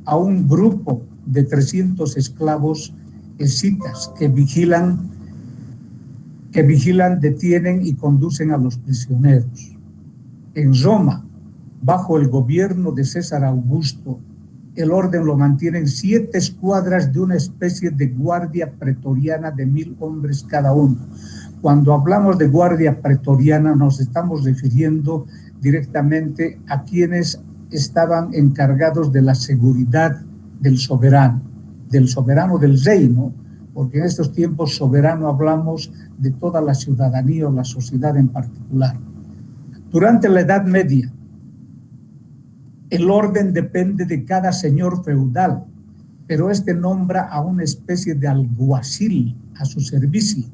a un grupo de 300 esclavos escitas que vigilan, detienen y conducen a los prisioneros. En Roma, bajo el gobierno de César Augusto, el orden lo mantienen 7 escuadras de una especie de guardia pretoriana de 1000 hombres cada uno. Cuando hablamos de guardia pretoriana nos estamos refiriendo directamente a quienes estaban encargados de la seguridad del soberano del reino, porque en estos tiempos soberano hablamos de toda la ciudadanía o la sociedad en particular. Durante la Edad Media, el orden depende de cada señor feudal, pero este nombra a una especie de alguacil a su servicio,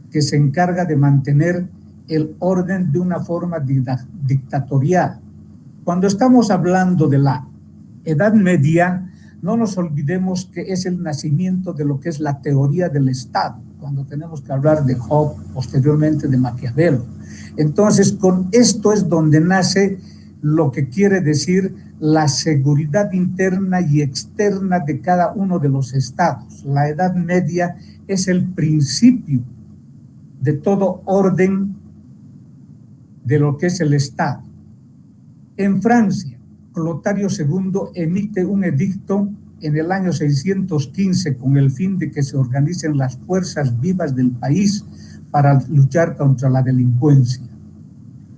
que se encarga de mantener el orden de una forma dictatorial. Cuando estamos hablando de la Edad Media, no nos olvidemos que es el nacimiento de lo que es la teoría del Estado, cuando tenemos que hablar de Hobbes, posteriormente de Maquiavelo. Entonces, con esto es donde nace lo que quiere decir la seguridad interna y externa de cada uno de los estados. La Edad Media es el principio de todo orden de lo que es el Estado. En Francia, Clotario II emite un edicto en el año 615 con el fin de que se organicen las fuerzas vivas del país para luchar contra la delincuencia.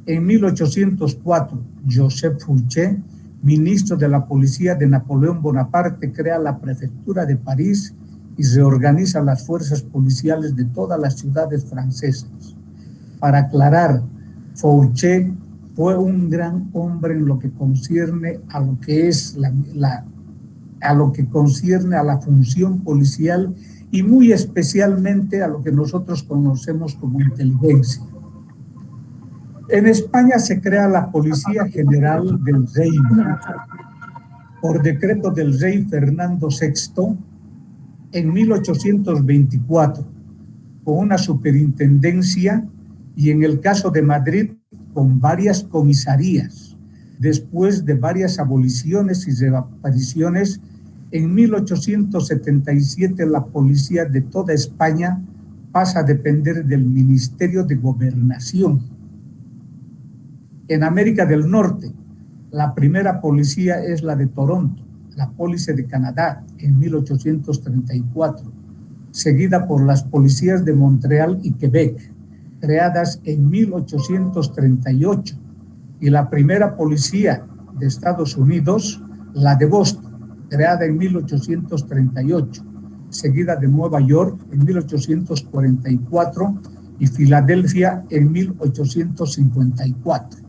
En 1804, Joseph Fouché, ministro de la policía de Napoleón Bonaparte, crea la prefectura de París y reorganiza las fuerzas policiales de todas las ciudades francesas. Para aclarar, Fouché fue un gran hombre en lo que concierne a lo que es a lo que concierne a la función policial y muy especialmente a lo que nosotros conocemos como inteligencia. En España se crea la Policía General del Reino por decreto del rey Fernando VI en 1824, con una superintendencia y en el caso de Madrid con varias comisarías. Después de varias aboliciones y reapariciones, en 1877 la policía de toda España pasa a depender del Ministerio de Gobernación. En América del Norte, la primera policía es la de Toronto, la Police de Canadá, en 1834, seguida por las policías de Montreal y Quebec, creadas en 1838, y la primera policía de Estados Unidos, la de Boston, creada en 1838, seguida de Nueva York en 1844 y Filadelfia en 1854.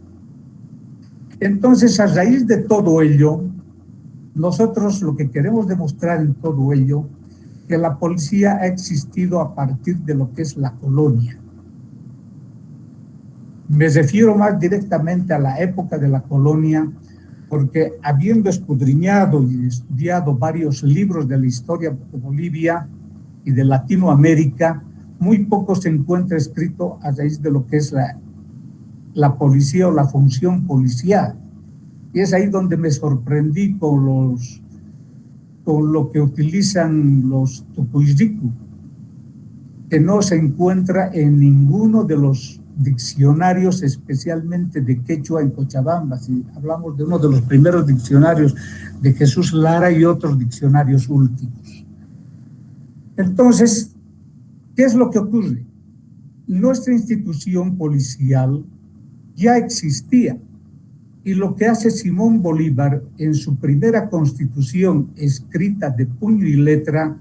Entonces, a raíz de todo ello, nosotros lo que queremos demostrar en todo ello, que la policía ha existido a partir de lo que es la colonia. Me refiero más directamente a la época de la colonia, porque habiendo escudriñado y estudiado varios libros de la historia de Bolivia y de Latinoamérica, muy poco se encuentra escrito a raíz de lo que es la policía o la función policial. Y es ahí donde me sorprendí con lo que utilizan los tucuiricu, que no se encuentra en ninguno de los diccionarios, especialmente de quechua en Cochabamba. Si hablamos de uno de los primeros diccionarios de Jesús Lara y otros diccionarios últimos. Entonces, ¿qué es lo que ocurre? Nuestra institución policial ya existía, y lo que hace Simón Bolívar en su primera constitución escrita de puño y letra,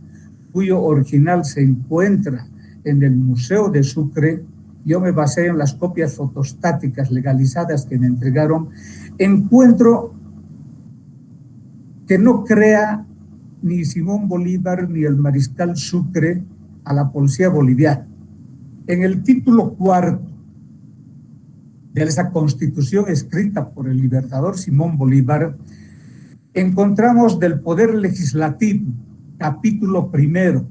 cuyo original se encuentra en el Museo de Sucre, yo me basé en las copias fotostáticas legalizadas que me entregaron, encuentro que no crea ni Simón Bolívar ni el mariscal Sucre a la policía boliviana. En el título 4 de esa constitución escrita por el libertador Simón Bolívar, encontramos del Poder Legislativo, capítulo 1,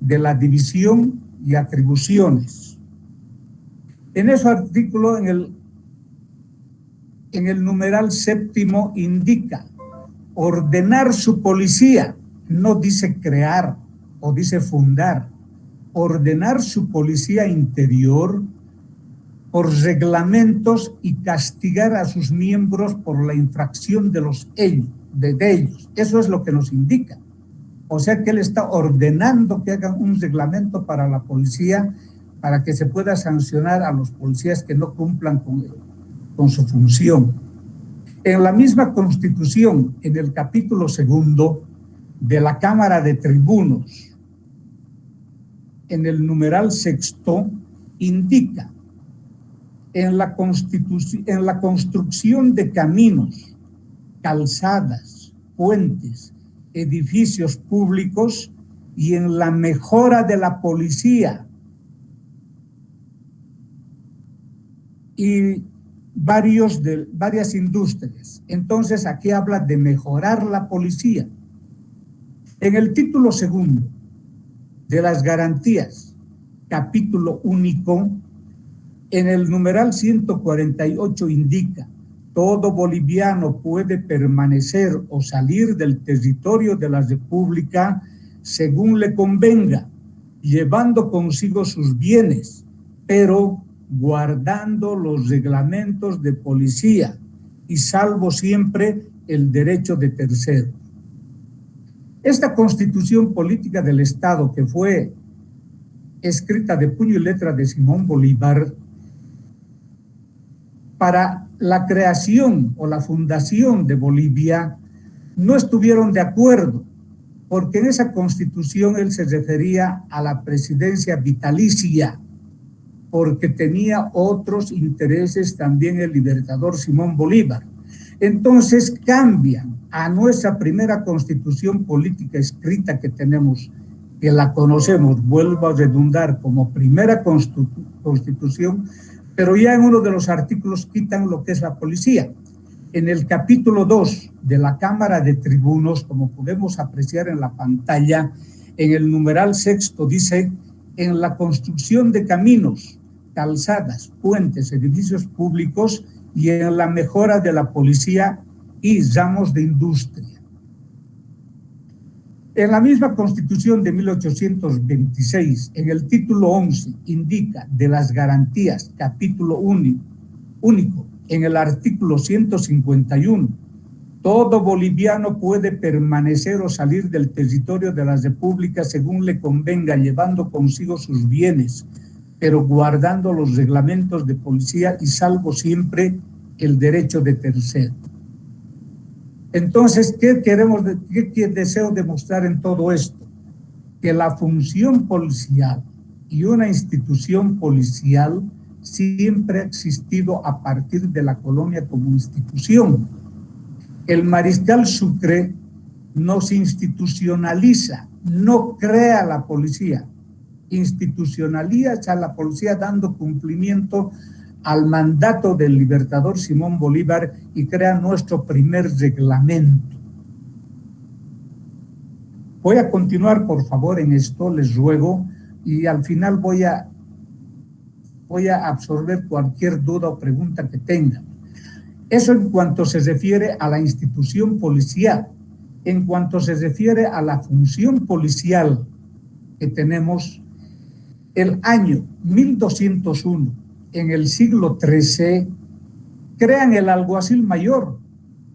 de la división y atribuciones. En ese artículo, en el numeral 7, indica ordenar su policía, no dice crear o dice fundar, ordenar su policía interior por reglamentos y castigar a sus miembros por la infracción de ellos. Eso es lo que nos indica. O sea que él está ordenando que hagan un reglamento para la policía para que se pueda sancionar a los policías que no cumplan con su función. En la misma Constitución, en el capítulo 2 de la Cámara de Tribunos, en el numeral 6, indica en la construcción de caminos, calzadas, puentes, edificios públicos y en la mejora de la policía y varias industrias. Entonces aquí habla de mejorar la policía. En el título 2 de las garantías, capítulo único, en el numeral 148 indica: todo boliviano puede permanecer o salir del territorio de la República según le convenga, llevando consigo sus bienes, pero guardando los reglamentos de policía y salvo siempre el derecho de terceros. Esta Constitución Política del Estado, que fue escrita de puño y letra de Simón Bolívar, para la creación o la fundación de Bolivia, no estuvieron de acuerdo, porque en esa Constitución él se refería a la presidencia vitalicia, porque tenía otros intereses también el libertador Simón Bolívar. Entonces cambian a nuestra primera Constitución política escrita que tenemos, que la conocemos, vuelvo a redundar, como primera Constitución, pero ya en uno de los artículos quitan lo que es la policía. En el capítulo 2 de la Cámara de Tribunos, como podemos apreciar en la pantalla, en el numeral 6 dice: en la construcción de caminos, calzadas, puentes, edificios públicos y en la mejora de la policía y ramos de industria. En la misma Constitución de 1826, en el título 11, indica de las garantías, capítulo único, en el artículo 151, todo boliviano puede permanecer o salir del territorio de la República según le convenga, llevando consigo sus bienes, pero guardando los reglamentos de policía y salvo siempre el derecho de tercero. Entonces, ¿qué deseo demostrar en todo esto? Que la función policial y una institución policial siempre ha existido a partir de la colonia como institución. El mariscal Sucre no se institucionaliza, no crea la policía, institucionaliza a la policía dando cumplimiento al mandato del libertador Simón Bolívar y crea nuestro primer reglamento. Voy a continuar, por favor, en esto, les ruego, y al final voy a absorber cualquier duda o pregunta que tengan. Eso en cuanto se refiere a la institución policial. En cuanto se refiere a la función policial que tenemos, el año 1201, en el siglo XIII, crean el alguacil mayor,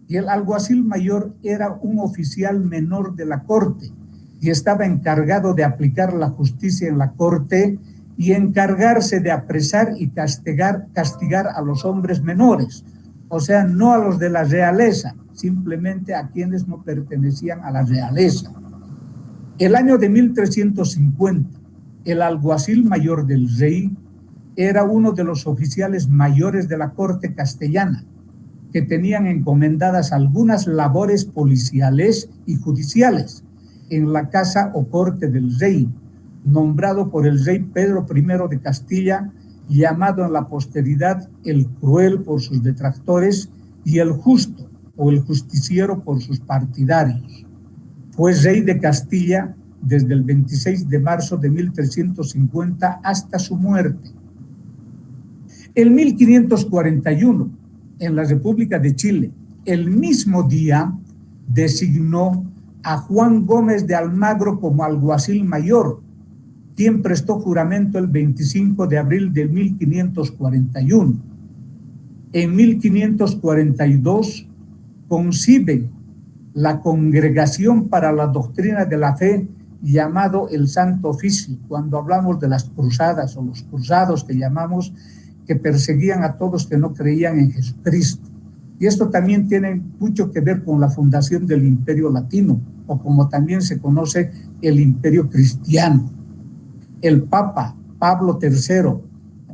y el alguacil mayor era un oficial menor de la corte y estaba encargado de aplicar la justicia en la corte y encargarse de apresar y castigar a los hombres menores, o sea, no a los de la realeza, simplemente a quienes no pertenecían a la realeza. El año de 1350, el alguacil mayor del rey era uno de los oficiales mayores de la corte castellana, que tenían encomendadas algunas labores policiales y judiciales en la casa o corte del rey, nombrado por el rey Pedro I de Castilla, llamado en la posteridad el cruel por sus detractores y el justo o el justiciero por sus partidarios. Fue rey de Castilla desde el 26 de marzo de 1350 hasta su muerte. En 1541, en la República de Chile, el mismo día, designó a Juan Gómez de Almagro como alguacil mayor, quien prestó juramento el 25 de abril de 1541. En 1542 concibe la Congregación para la Doctrina de la Fe, llamado el Santo Oficio, cuando hablamos de las cruzadas o los cruzados que llamamos, que perseguían a todos que no creían en Jesucristo. Y esto también tiene mucho que ver con la fundación del Imperio Latino, o como también se conoce, el Imperio Cristiano. El Papa Pablo III,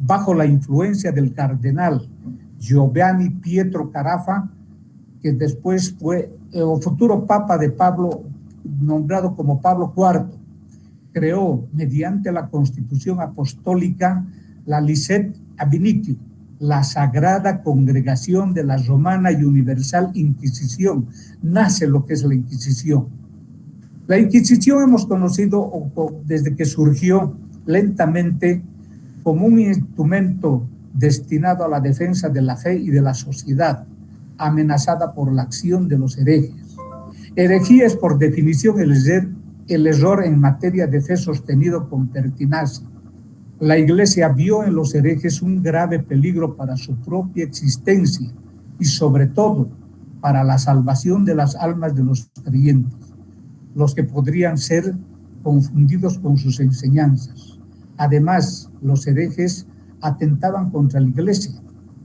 bajo la influencia del cardenal Giovanni Pietro Carafa, que después fue el futuro Papa de Pablo, nombrado como Pablo IV, creó mediante la Constitución Apostólica la Licet Abinitio, la Sagrada Congregación de la Romana y Universal Inquisición. Nace lo que es la Inquisición. La Inquisición hemos conocido desde que surgió lentamente como un instrumento destinado a la defensa de la fe y de la sociedad, amenazada por la acción de los herejes. Herejía es por definición el error en materia de fe sostenido con pertinacia. La Iglesia vio en los herejes un grave peligro para su propia existencia y sobre todo para la salvación de las almas de los creyentes, los que podrían ser confundidos con sus enseñanzas. Además, los herejes atentaban contra la Iglesia,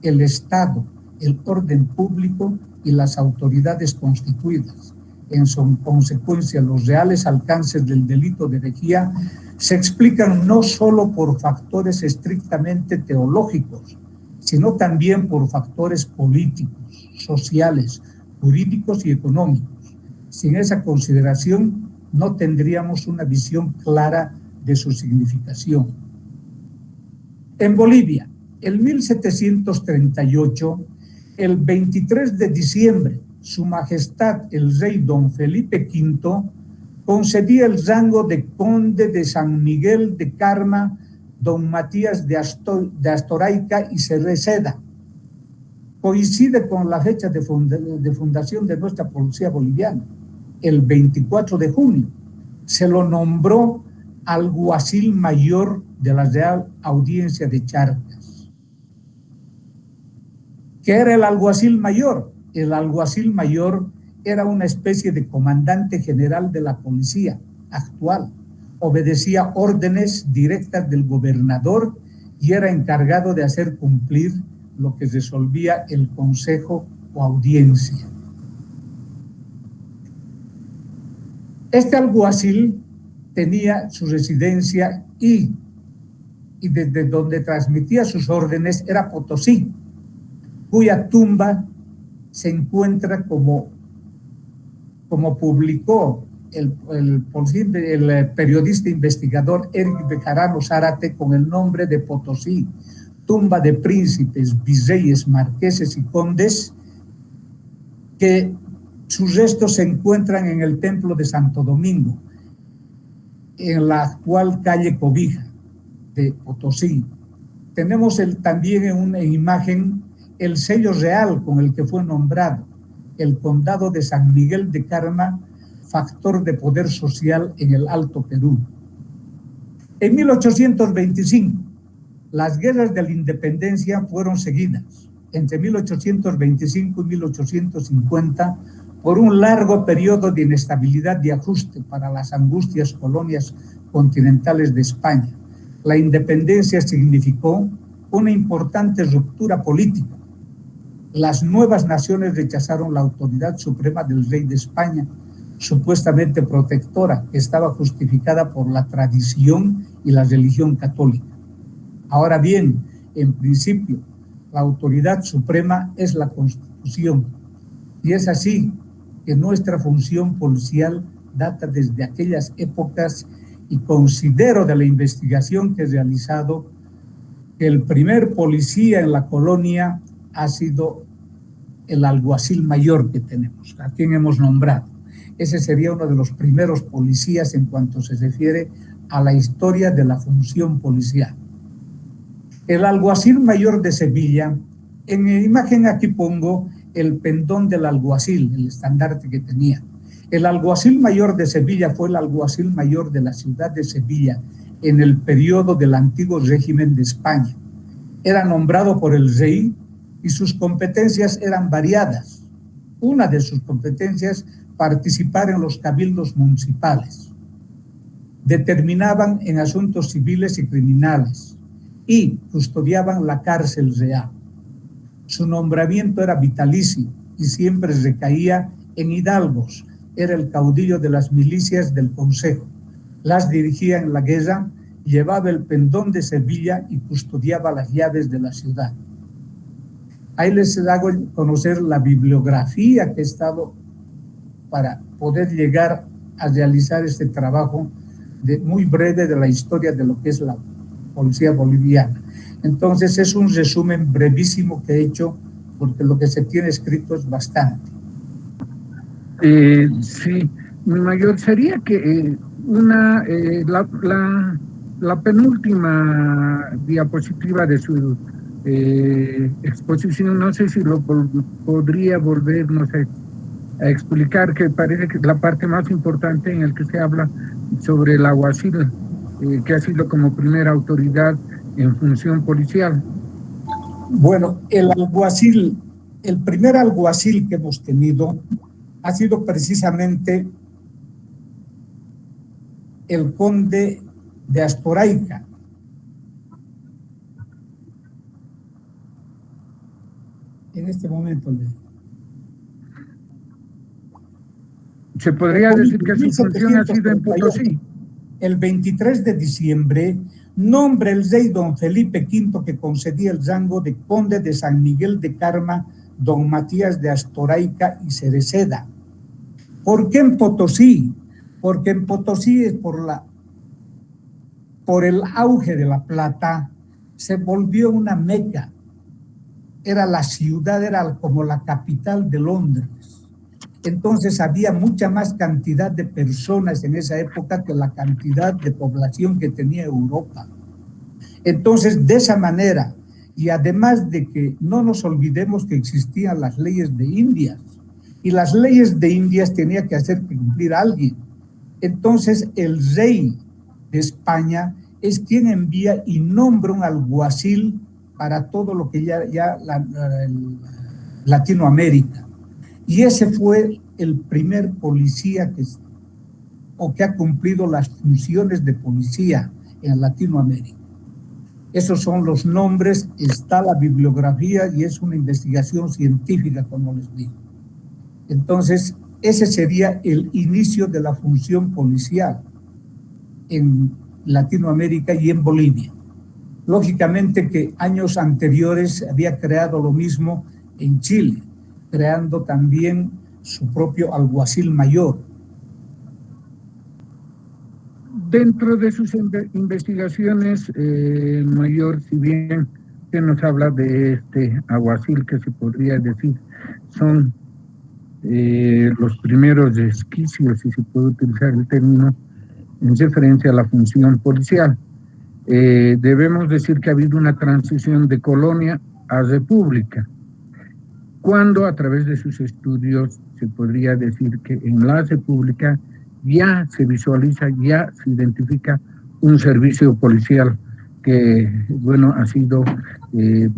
el Estado, el orden público y las autoridades constituidas. En su consecuencia, los reales alcances del delito de herejía se explican no solo por factores estrictamente teológicos, sino también por factores políticos, sociales, jurídicos y económicos. Sin esa consideración, no tendríamos una visión clara de su significación. En Bolivia, en 1738, el 23 de diciembre, Su Majestad el Rey Don Felipe V concedía el rango de Conde de San Miguel de Carma, Don Matías de Astoraica y Cereceda. Coincide con la fecha de fundación de nuestra policía boliviana, el 24 de junio. Se lo nombró alguacil mayor de la Real Audiencia de Charcas. ¿Qué era el alguacil mayor? El alguacil mayor era una especie de comandante general de la policía actual. Obedecía órdenes directas del gobernador y era encargado de hacer cumplir lo que resolvía el consejo o audiencia. Este alguacil tenía su residencia y desde donde transmitía sus órdenes era Potosí, cuya tumba se encuentra como publicó el periodista investigador Eric Bejarano Zárate, con el nombre de Potosí, tumba de príncipes, virreyes, marqueses y condes, que sus restos se encuentran en el templo de Santo Domingo, en la actual calle Cobija de Potosí. Tenemos también en una imagen el sello real con el que fue nombrado, el condado de San Miguel de Carma, factor de poder social en el Alto Perú. En 1825, las guerras de la independencia fueron seguidas entre 1825 y 1850 por un largo periodo de inestabilidad y ajuste para las angustias colonias continentales de España. La independencia significó una importante ruptura política. Las nuevas naciones rechazaron la autoridad suprema del rey de España, supuestamente protectora, que estaba justificada por la tradición y la religión católica. Ahora bien, en principio, la autoridad suprema es la Constitución, y es así que nuestra función policial data desde aquellas épocas, y considero de la investigación que he realizado que el primer policía en la colonia ha sido el alguacil mayor que tenemos, a quien hemos nombrado. Ese sería uno de los primeros policías en cuanto se refiere a la historia de la función policial. El alguacil mayor de Sevilla, en la imagen aquí pongo el pendón del alguacil, el estandarte que tenía. El alguacil mayor de Sevilla fue el alguacil mayor de la ciudad de Sevilla en el periodo del antiguo régimen de España. Era nombrado por el rey y sus competencias eran variadas. Una de sus competencias, participar en los cabildos municipales. Determinaban en asuntos civiles y criminales y custodiaban la cárcel real. Su nombramiento era vitalicio y siempre recaía en hidalgos. Era el caudillo de las milicias del Consejo. Las dirigía en la guerra, llevaba el pendón de Sevilla y custodiaba las llaves de la ciudad. Ahí les hago conocer la bibliografía que he estado para poder llegar a realizar este trabajo muy breve de la historia de lo que es la policía boliviana. Entonces es un resumen brevísimo que he hecho porque lo que se tiene escrito es bastante. Sí, mi mayor sería que la penúltima diapositiva de su exposición, no sé si lo podría volvernos a explicar, que parece que es la parte más importante en el que se habla sobre el alguacil, que ha sido como primera autoridad en función policial. Bueno, el alguacil, el primer alguacil que hemos tenido ha sido precisamente el conde de Astoraica. En este momento se podría decir que su función ha sido en Potosí. El 23 de diciembre nombra el rey don Felipe V, que concedía el rango de conde de San Miguel de Carma, don Matías de Astoraica y Cereceda. ¿Por qué en Potosí? Porque en Potosí es por el auge de la plata, se volvió una meca. Era la ciudad, era como la capital de Londres. Entonces había mucha más cantidad de personas en esa época que la cantidad de población que tenía Europa. Entonces, de esa manera, y además de que no nos olvidemos que existían las leyes de Indias, y las leyes de Indias tenía que hacer cumplir a alguien. Entonces, el rey de España es quien envía y nombra un alguacil para todo lo que Latinoamérica. Y ese fue el primer policía que ha cumplido las funciones de policía en Latinoamérica. Esos son los nombres, está la bibliografía y es una investigación científica, como les digo. Entonces, ese sería el inicio de la función policial en Latinoamérica y en Bolivia. Lógicamente que años anteriores había creado lo mismo en Chile, creando también su propio alguacil mayor. Dentro de sus investigaciones, mayor, si bien se nos habla de este alguacil, que se podría decir son los primeros resquicios, si se puede utilizar el término, en referencia a la función policial. Debemos decir que ha habido una transición de colonia a república, cuando a través de sus estudios se podría decir que en la república ya se visualiza, ya se identifica un servicio policial que, bueno, ha sido,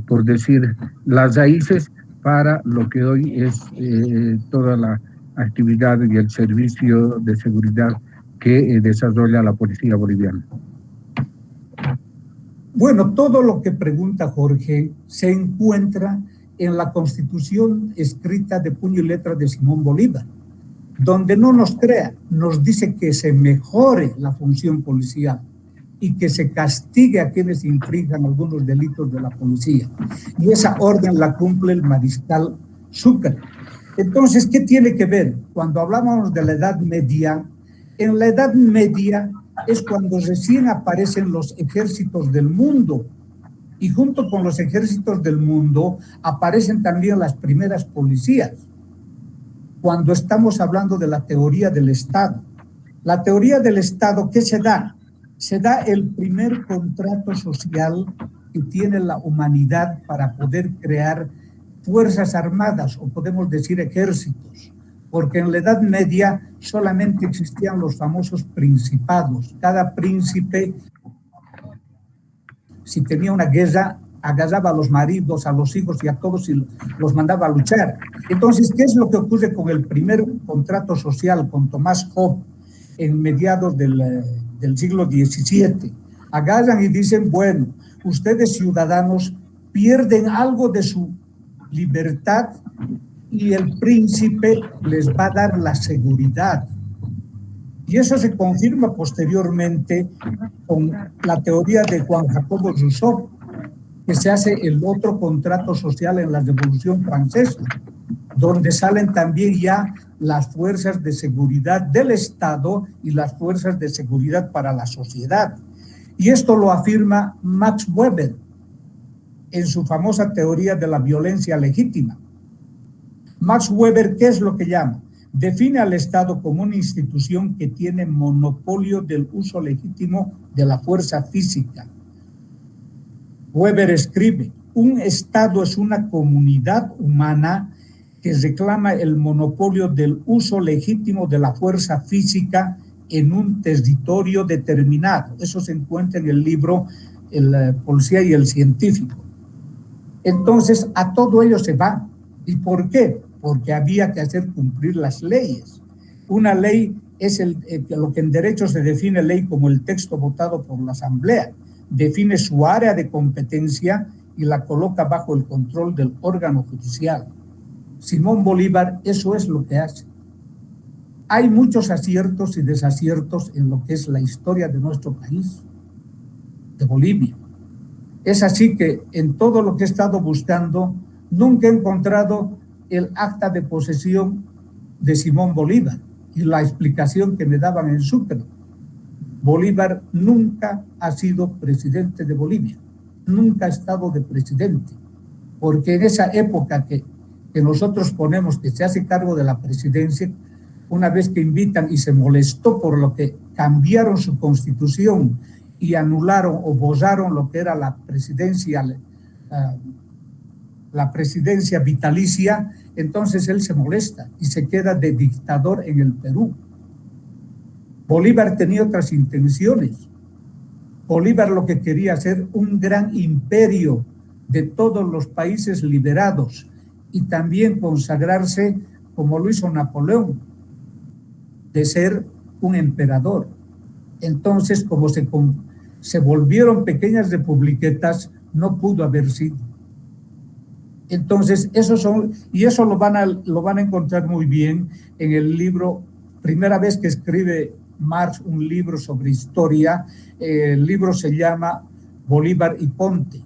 por decir, las raíces para lo que hoy es toda la actividad y el servicio de seguridad que desarrolla la policía boliviana. Bueno, todo lo que pregunta Jorge se encuentra en la Constitución escrita de puño y letra de Simón Bolívar, donde no nos crea, nos dice que se mejore la función policial y que se castigue a quienes infrinjan algunos delitos de la policía. Y esa orden la cumple el mariscal Sucre. Entonces, ¿qué tiene que ver? Cuando hablábamos de la Edad Media, en la Edad Media es cuando recién aparecen los ejércitos del mundo, y junto con los ejércitos del mundo aparecen también las primeras policías. Cuando estamos hablando de la teoría del Estado. La teoría del Estado, ¿qué se da? Se da el primer contrato social que tiene la humanidad para poder crear fuerzas armadas, o podemos decir ejércitos, porque en la Edad Media solamente existían los famosos principados. Cada príncipe, si tenía una guerra, agarraba a los maridos, a los hijos y a todos y los mandaba a luchar. Entonces, ¿qué es lo que ocurre con el primer contrato social, con Tomás Hobbes, en mediados del siglo XVII? Agarran y dicen, bueno, ustedes ciudadanos pierden algo de su libertad y el príncipe les va a dar la seguridad. Y eso se confirma posteriormente con la teoría de Juan Jacobo Rousseau, que se hace el otro contrato social en la Revolución Francesa, donde salen también ya las fuerzas de seguridad del Estado y las fuerzas de seguridad para la sociedad. Y esto lo afirma Max Weber en su famosa teoría de la violencia legítima. Max Weber, ¿qué es lo que llama? Define al Estado como una institución que tiene monopolio del uso legítimo de la fuerza física. Weber escribe, un Estado es una comunidad humana que reclama el monopolio del uso legítimo de la fuerza física en un territorio determinado. Eso se encuentra en el libro El policía y el científico. Entonces, a todo ello se va. ¿Y por qué? Porque había que hacer cumplir las leyes. Una ley es lo que en derecho se define ley como el texto votado por la Asamblea. Define su área de competencia y la coloca bajo el control del órgano judicial. Simón Bolívar eso es lo que hace. Hay muchos aciertos y desaciertos en lo que es la historia de nuestro país, de Bolivia. Es así que en todo lo que he estado buscando, nunca he encontrado el acta de posesión de Simón Bolívar y la explicación que me daban en Sucre. Bolívar nunca ha sido presidente de Bolivia, nunca ha estado de presidente, porque en esa época que nosotros ponemos que se hace cargo de la presidencia, una vez que invitan y se molestó por lo que cambiaron su constitución y anularon o borraron lo que era la presidencia vitalicia, entonces él se molesta y se queda de dictador en el Perú. Bolívar tenía otras intenciones. Bolívar lo que quería hacer un gran imperio de todos los países liberados y también consagrarse, como lo hizo Napoleón, de ser un emperador. Entonces, como se volvieron pequeñas republiquetas, no pudo haber sido. Entonces, eso lo van a encontrar muy bien en el libro, primera vez que escribe Marx un libro sobre historia, el libro se llama Bolívar y Ponte.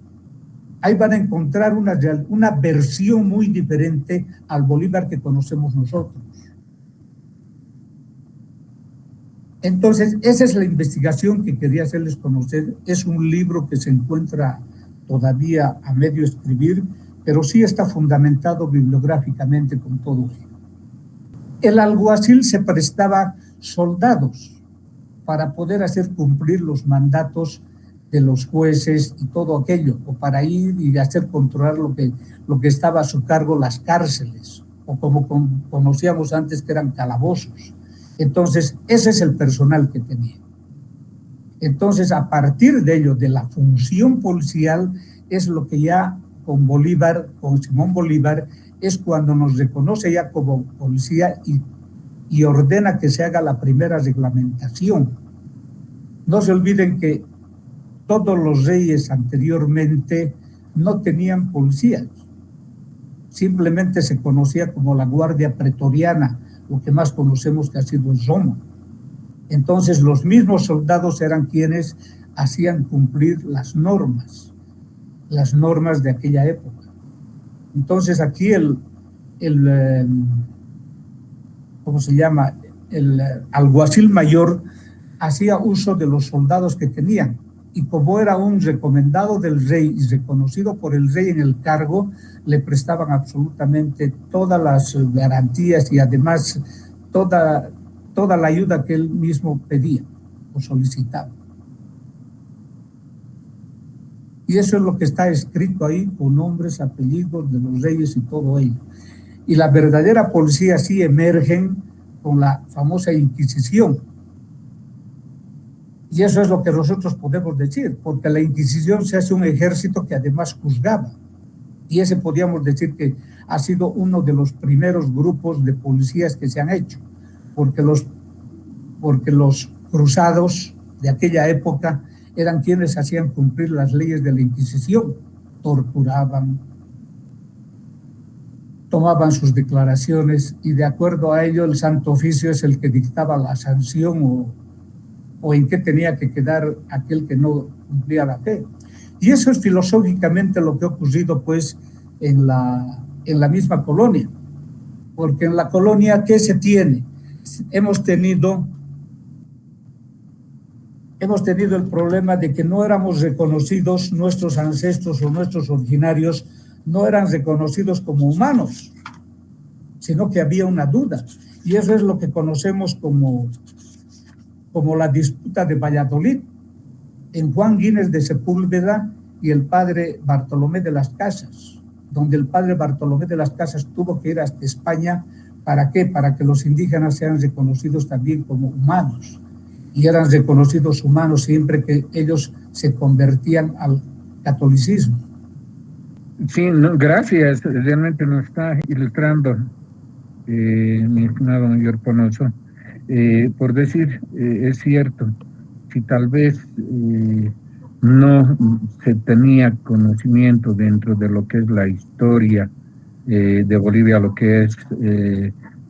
Ahí van a encontrar una versión muy diferente al Bolívar que conocemos nosotros. Entonces, esa es la investigación que quería hacerles conocer. Es un libro que se encuentra todavía a medio escribir, pero sí está fundamentado bibliográficamente con todo ello. El alguacil se prestaba soldados para poder hacer cumplir los mandatos de los jueces y todo aquello, o para ir y hacer controlar lo que estaba a su cargo, las cárceles, o como conocíamos antes que eran calabozos. Entonces, ese es el personal que tenía. Entonces, a partir de ello, de la función policial, es lo que ya con Bolívar, con Simón Bolívar, es cuando nos reconoce ya como policía y ordena que se haga la primera reglamentación. No se olviden que todos los reyes anteriormente no tenían policías. Simplemente se conocía como la Guardia Pretoriana, lo que más conocemos que ha sido en Roma. Entonces, los mismos soldados eran quienes hacían cumplir las normas de aquella época. Entonces, aquí ¿cómo se llama? El alguacil mayor hacía uso de los soldados que tenían, y como era un recomendado del rey y reconocido por el rey en el cargo, le prestaban absolutamente todas las garantías y además toda la ayuda que él mismo pedía o solicitaba. Y eso es lo que está escrito ahí, con nombres, apellidos de los reyes y todo ello. Y la verdadera policía sí emergen con la famosa Inquisición. Y eso es lo que nosotros podemos decir, porque la Inquisición se hace un ejército que además juzgaba. Y ese podríamos decir que ha sido uno de los primeros grupos de policías que se han hecho, porque los cruzados de aquella época eran quienes hacían cumplir las leyes de la Inquisición, torturaban, tomaban sus declaraciones y de acuerdo a ello el Santo Oficio es el que dictaba la sanción o en qué tenía que quedar aquel que no cumplía la fe. Y eso es filosóficamente lo que ha ocurrido pues en la misma colonia, porque en la colonia ¿qué se tiene? Hemos tenido el problema de que no éramos reconocidos, nuestros ancestros o nuestros originarios no eran reconocidos como humanos, sino que había una duda. Y eso es lo que conocemos como la disputa de Valladolid, en Juan Gines de Sepúlveda y el padre Bartolomé de las Casas, donde el padre Bartolomé de las Casas tuvo que ir hasta España. ¿Para qué? Para que los indígenas sean reconocidos también como humanos. Y eran reconocidos humanos siempre que ellos se convertían al catolicismo. Sí, no, gracias. Realmente nos está ilustrando, mi estimado mayor Ponoso. Por decir, es cierto, si tal vez no se tenía conocimiento dentro de lo que es la historia de Bolivia, lo que es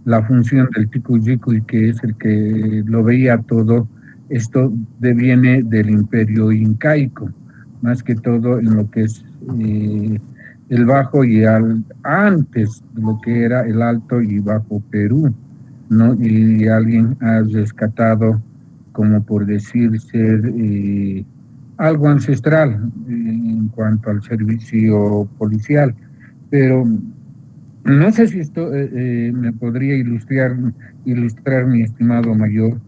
la función del Ticuyicuy, que es el que lo veía todo, esto deviene del imperio incaico, más que todo en lo que es el Bajo y antes de lo que era el Alto y Bajo Perú, ¿no? Y alguien ha rescatado, como por decir, ser algo ancestral en cuanto al servicio policial. Pero no sé si esto me podría ilustrar mi estimado mayor.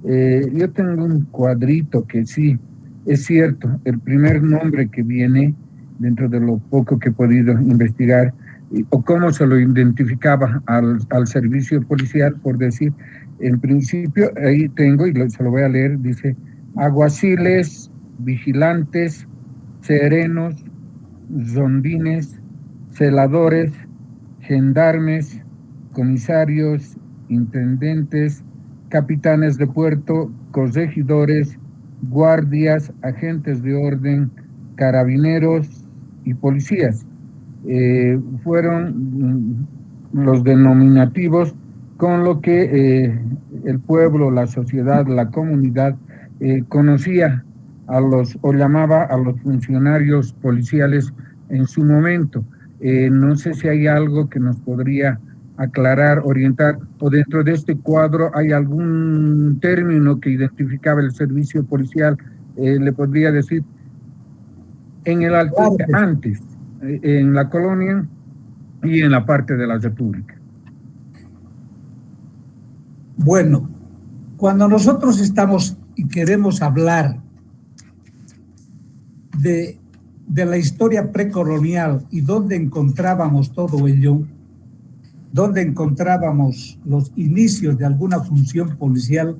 Yo tengo un cuadrito que sí, es cierto, el primer nombre que viene dentro de lo poco que he podido investigar, o cómo se lo identificaba al servicio policial, por decir, en principio, ahí tengo, y se lo voy a leer, dice, alguaciles, vigilantes, serenos, rondines, celadores, gendarmes, comisarios, intendentes, capitanes de puerto, corregidores, guardias, agentes de orden, carabineros y policías. Fueron los denominativos con lo que el pueblo, la sociedad, la comunidad conocía o llamaba a los funcionarios policiales en su momento. No sé si hay algo que nos podría aclarar, orientar, o dentro de este cuadro hay algún término que identificaba el servicio policial, le podría decir, en el Alto, antes, en la colonia y en la parte de la República. Bueno, cuando nosotros estamos y queremos hablar de la historia precolonial y dónde encontrábamos todo ello, dónde encontrábamos los inicios de alguna función policial,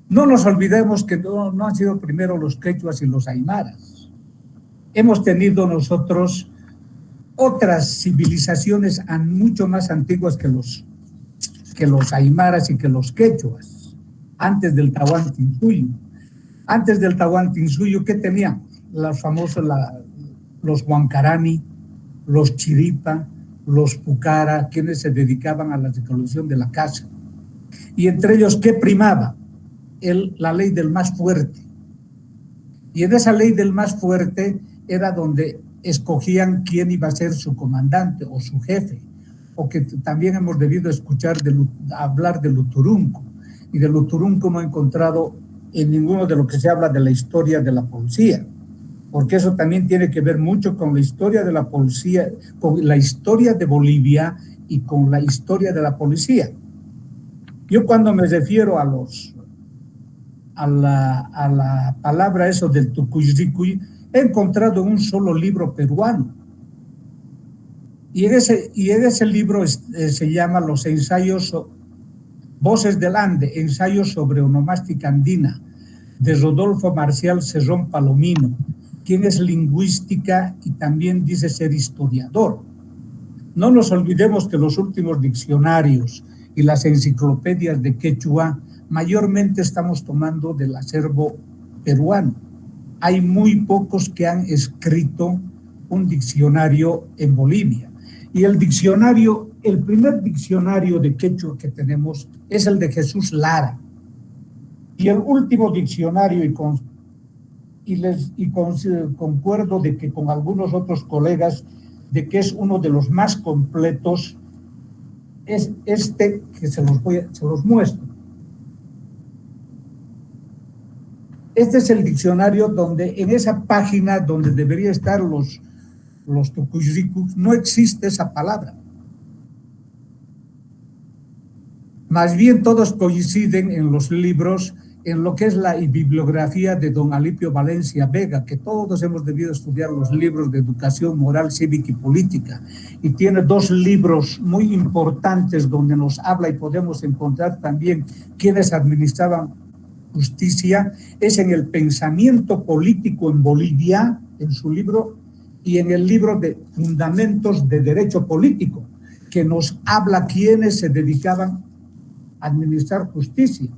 no nos olvidemos que no han sido primero los quechuas y los aymaras. Hemos tenido nosotros otras civilizaciones mucho más antiguas que los aymaras y que los quechuas, antes del Tahuantinsuyo. Antes del Tahuantinsuyo, ¿qué tenían? Los famosos, los Huancarani, los Chiripa, los Pucara, quienes se dedicaban a la recolección de la caza. Y entre ellos, ¿qué primaba? La ley del más fuerte. Y en esa ley del más fuerte era donde escogían quién iba a ser su comandante o su jefe, o que también hemos debido escuchar hablar de Luturunco, y de Luturunco no he encontrado en ninguno de lo que se habla de la historia de la policía, porque eso también tiene que ver mucho con la historia de la policía, con la historia de Bolivia y con la historia de la policía. Yo cuando me refiero a la palabra eso del Tucuyricuy, he encontrado un solo libro peruano. Y en ese libro se llama Los ensayos, Voces del Ande, ensayos sobre onomástica andina, de Rodolfo Marcial Cerrón Palomino, quien es lingüística y también dice ser historiador. No nos olvidemos que los últimos diccionarios y las enciclopedias de quechua mayormente estamos tomando del acervo peruano. Hay muy pocos que han escrito un diccionario en Bolivia. Y el primer diccionario de quechua que tenemos es el de Jesús Lara. Y el último diccionario, concuerdo de que con algunos otros colegas, de que es uno de los más completos, es este que se los muestro. Este es el diccionario donde, en esa página donde debería estar los tucuyricus, no existe esa palabra. Más bien todos coinciden en los libros, en lo que es la bibliografía de don Alipio Valencia Vega, que todos hemos debido estudiar los libros de educación moral, cívica y política, y tiene 2 libros muy importantes donde nos habla y podemos encontrar también quienes administraban justicia. Es en el pensamiento político en Bolivia, en su libro, y en el libro de Fundamentos de Derecho Político, que nos habla quienes se dedicaban a administrar justicia.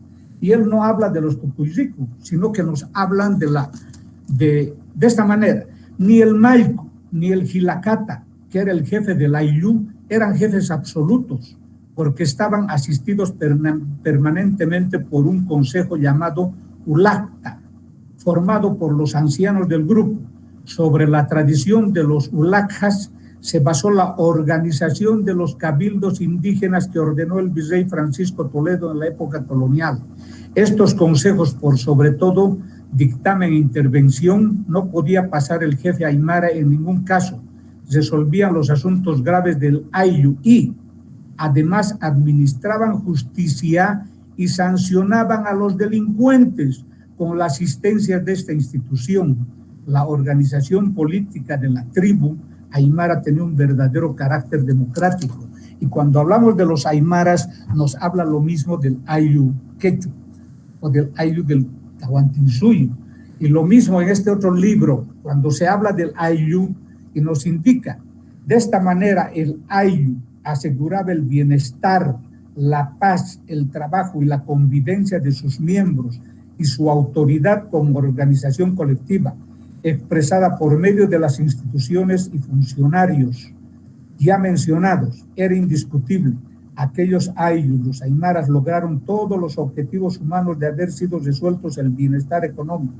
Y él no habla de los tucuyricus, sino que nos hablan de esta manera. Ni el Maico, ni el Gilacata, que era el jefe del Ayllu, eran jefes absolutos, porque estaban asistidos permanentemente por un consejo llamado Ulacta, formado por los ancianos del grupo. Sobre la tradición de los Ulacjas se basó la organización de los cabildos indígenas que ordenó el virrey Francisco Toledo en la época colonial. Estos consejos, por sobre todo dictamen e intervención, no podía pasar el jefe aymara en ningún caso. Resolvían los asuntos graves del Ayllu y, además, administraban justicia y sancionaban a los delincuentes con la asistencia de esta institución. La organización política de la tribu aymara tenía un verdadero carácter democrático. Y cuando hablamos de los aymaras, nos habla lo mismo del Ayllu quechua o del Ayllu del Tahuantinsuyo. Y lo mismo en este otro libro, cuando se habla del Ayllu y nos indica, de esta manera el Ayllu aseguraba el bienestar, la paz, el trabajo y la convivencia de sus miembros y su autoridad como organización colectiva, expresada por medio de las instituciones y funcionarios ya mencionados. Era indiscutible. Aquellos Ayllu, los aymaras, lograron todos los objetivos humanos de haber sido resueltos el bienestar económico.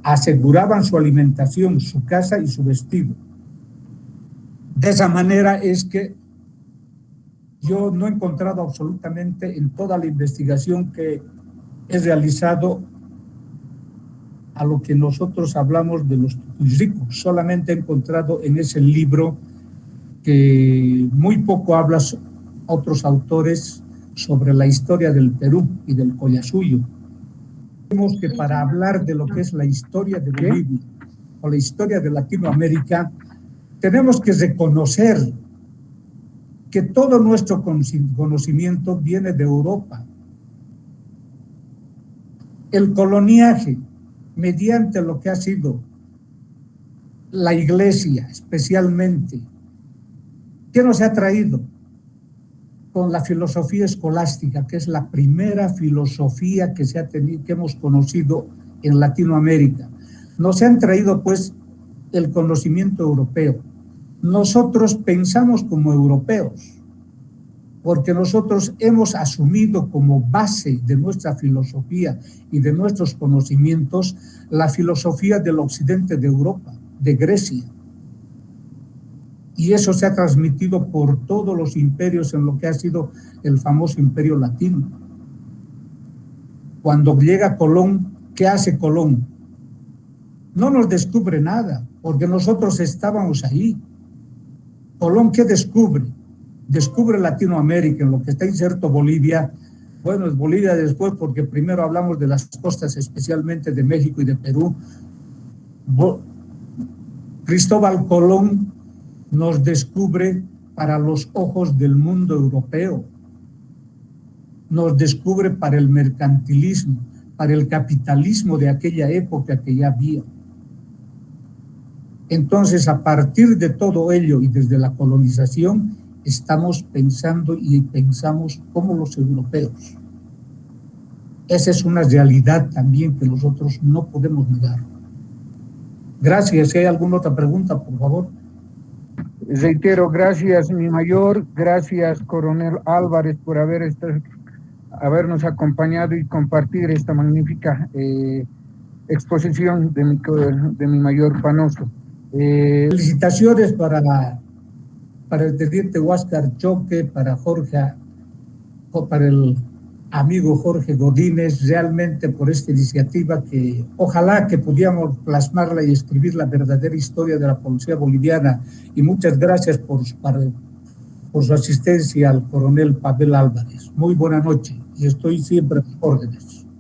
Aseguraban su alimentación, su casa y su vestido. De esa manera es que yo no he encontrado absolutamente en toda la investigación que he realizado a lo que nosotros hablamos de los tucuyricus. Solamente he encontrado en ese libro que muy poco habla otros autores sobre la historia del Perú y del Collasuyo. Vemos que para hablar de lo que es la historia de Bolivia o la historia de Latinoamérica, tenemos que reconocer que todo nuestro conocimiento viene de Europa. El coloniaje, mediante lo que ha sido la Iglesia especialmente, ¿qué nos ha traído? Con la filosofía escolástica, que es la primera filosofía que hemos conocido en Latinoamérica. Nos han traído pues el conocimiento europeo. Nosotros pensamos como europeos, porque nosotros hemos asumido como base de nuestra filosofía y de nuestros conocimientos la filosofía del occidente de Europa, de Grecia. Y eso se ha transmitido por todos los imperios en lo que ha sido el famoso imperio latino. Cuando llega Colón, ¿qué hace Colón? No nos descubre nada, porque nosotros estábamos ahí. Colón, ¿qué descubre? Descubre Latinoamérica, en lo que está inserto Bolivia. Bueno, es Bolivia después, porque primero hablamos de las costas, especialmente de México y de Perú. Cristóbal Colón nos descubre para los ojos del mundo europeo, nos descubre para el mercantilismo, para el capitalismo de aquella época que ya había. Entonces, a partir de todo ello y desde la colonización, estamos pensando y pensamos como los europeos. Esa es una realidad también que nosotros no podemos negar. Gracias. Si hay alguna otra pregunta, por favor. Reitero, gracias, mi mayor, gracias, coronel Álvarez, por habernos acompañado y compartir esta magnífica exposición de mi mayor Panoso. Felicitaciones para el teniente Huáscar Choque, para el amigo Jorge Godínez, realmente por esta iniciativa que ojalá que pudiéramos plasmarla y escribir la verdadera historia de la policía boliviana. Y muchas gracias por su asistencia al coronel Pavel Álvarez. Muy buena noche y estoy siempre a sus órdenes.